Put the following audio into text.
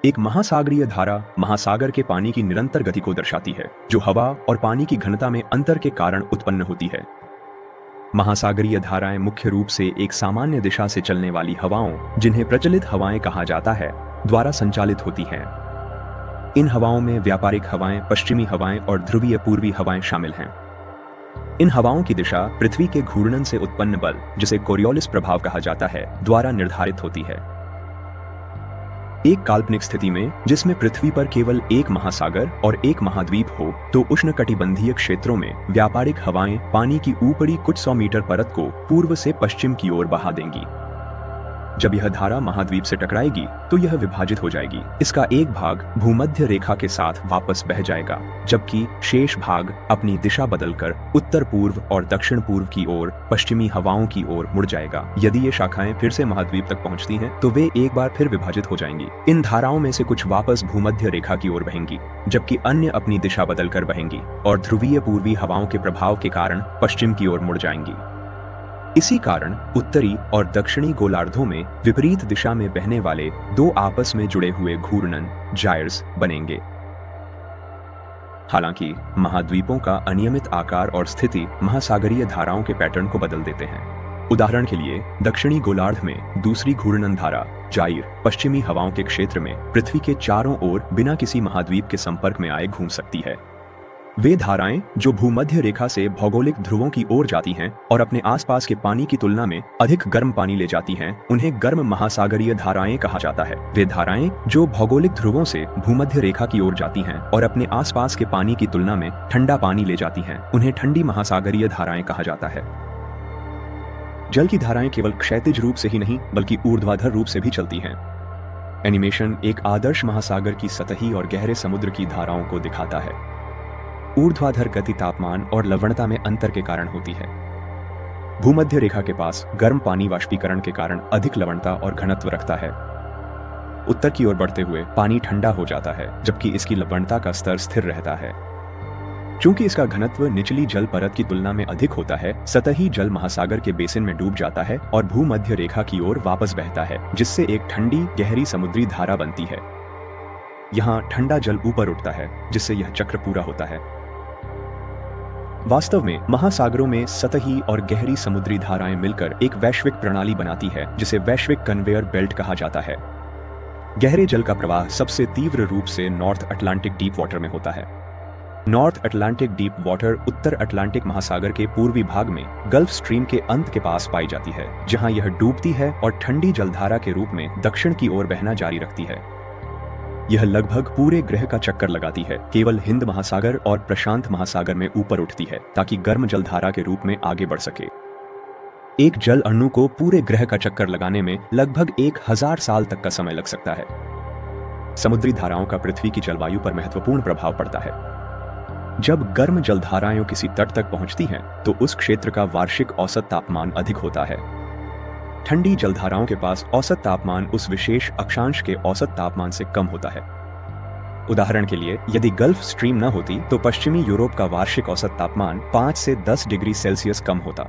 एक महासागरीय धारा महासागर के पानी की निरंतर गति को दर्शाती है, जो हवा और पानी की घनता में अंतर के कारण उत्पन्न होती है। महासागरीय धाराएं मुख्य रूप से एक सामान्य दिशा से चलने वाली हवाओं, जिन्हें प्रचलित हवाएं कहा जाता है, द्वारा संचालित होती हैं। इन हवाओं में व्यापारिक हवाएं, पश्चिमी हवाएं और ध्रुवीय पूर्वी हवाएं शामिल हैं। इन हवाओं की दिशा पृथ्वी के घूर्णन से उत्पन्न बल, जिसे कोरियोलिस प्रभाव कहा जाता है, द्वारा निर्धारित होती है। एक काल्पनिक स्थिति में जिसमें पृथ्वी पर केवल एक महासागर और एक महाद्वीप हो, तो उष्णकटिबंधीय क्षेत्रों में व्यापारिक हवाएं पानी की ऊपरी कुछ 100 मीटर परत को पूर्व से पश्चिम की ओर बहा देंगी। जब यह धारा महाद्वीप से टकराएगी तो यह विभाजित हो जाएगी। इसका एक भाग भूमध्य रेखा के साथ वापस बह जाएगा, जबकि शेष भाग अपनी दिशा बदलकर उत्तर पूर्व और दक्षिण पूर्व की ओर पश्चिमी हवाओं की ओर मुड़ जाएगा। यदि ये शाखाएं फिर से महाद्वीप तक पहुंचती हैं, तो वे एक बार फिर विभाजित हो जाएंगी। इन धाराओं में से कुछ वापस भूमध्य रेखा की ओर बहेंगी, जबकि अन्य अपनी दिशा बदलकर बहेंगी और ध्रुवीय पूर्वी हवाओं के प्रभाव के कारण पश्चिम की ओर मुड़ जाएंगी। इसी कारण उत्तरी और दक्षिणी गोलार्धों में विपरीत दिशा में बहने वाले दो आपस में जुड़े हुए घूर्णन जायर्स बनेंगे। हालांकि महाद्वीपों का अनियमित आकार और स्थिति महासागरीय धाराओं के पैटर्न को बदल देते हैं। उदाहरण के लिए दक्षिणी गोलार्ध में दूसरी घूर्णन धारा जाइर पश्चिमी हवाओं के क्षेत्र में पृथ्वी के चारों ओर बिना किसी महाद्वीप के संपर्क में आए घूम सकती है। वे धाराएं जो भूमध्य रेखा से भौगोलिक ध्रुवों की ओर जाती हैं और अपने आसपास के पानी की तुलना में अधिक गर्म पानी ले जाती हैं, उन्हें गर्म महासागरीय धाराएं कहा जाता है। वे धाराएं जो भौगोलिक ध्रुवों से भूमध्य रेखा की ओर जाती हैं और अपने आसपास के पानी की तुलना में ठंडा पानी ले जाती हैं, उन्हें ठंडी महासागरीय धाराएं कहा जाता है। जल की धाराएं केवल क्षैतिज रूप से ही नहीं, बल्कि ऊर्ध्वाधर रूप से भी चलती हैं। एनिमेशन एक आदर्श महासागर की सतही और गहरे समुद्र की धाराओं को दिखाता है। ऊर्ध्वाधर गति तापमान और लवणता में अंतर के कारण होती है। भूमध्य रेखा के पास गर्म पानी वाष्पीकरण के कारण अधिक लवणता और घनत्व रखता है। उत्तर की ओर बढ़ते हुए पानी ठंडा हो जाता है, जबकि इसकी लवणता का स्तर स्थिर रहता है। चूंकि इसका घनत्व निचली जल परत की तुलना में अधिक होता है, सतही जल महासागर के बेसिन में डूब जाता है और भूमध्य रेखा की ओर वापस बहता है, जिससे एक ठंडी गहरी समुद्री धारा बनती है। यहाँ ठंडा जल ऊपर उठता है, जिससे यह चक्र पूरा होता है। वास्तव में महासागरों में सतही और गहरी समुद्री धाराएं मिलकर एक वैश्विक प्रणाली बनाती है, जिसे वैश्विक कन्वेयर बेल्ट कहा जाता है। गहरे जल का प्रवाह सबसे तीव्र रूप से नॉर्थ अटलांटिक डीप वाटर में होता है। नॉर्थ अटलांटिक डीप वाटर उत्तर अटलांटिक महासागर के पूर्वी भाग में गल्फ स्ट्रीम के अंत के पास पाई जाती है, जहां यह डूबती है और ठंडी जलधारा के रूप में दक्षिण की ओर बहना जारी रखती है। यह लगभग पूरे ग्रह का चक्कर लगाती है, केवल हिंद महासागर और प्रशांत महासागर में ऊपर उठती है, ताकि गर्म जलधारा के रूप में आगे बढ़ सके। एक जल अणु को पूरे ग्रह का चक्कर लगाने में लगभग 1000 साल तक का समय लग सकता है। समुद्री धाराओं का पृथ्वी की जलवायु पर महत्वपूर्ण प्रभाव पड़ता है। जब गर्म जलधाराएं किसी तट तक पहुंचती हैं, तो उस क्षेत्र का वार्षिक औसत तापमान अधिक होता है। ठंडी जलधाराओं के पास औसत तापमान उस विशेष अक्षांश के औसत तापमान से कम होता है। उदाहरण के लिए, यदि गल्फ स्ट्रीम न होती, तो पश्चिमी यूरोप का वार्षिक औसत तापमान 5 से 10 डिग्री सेल्सियस कम होता।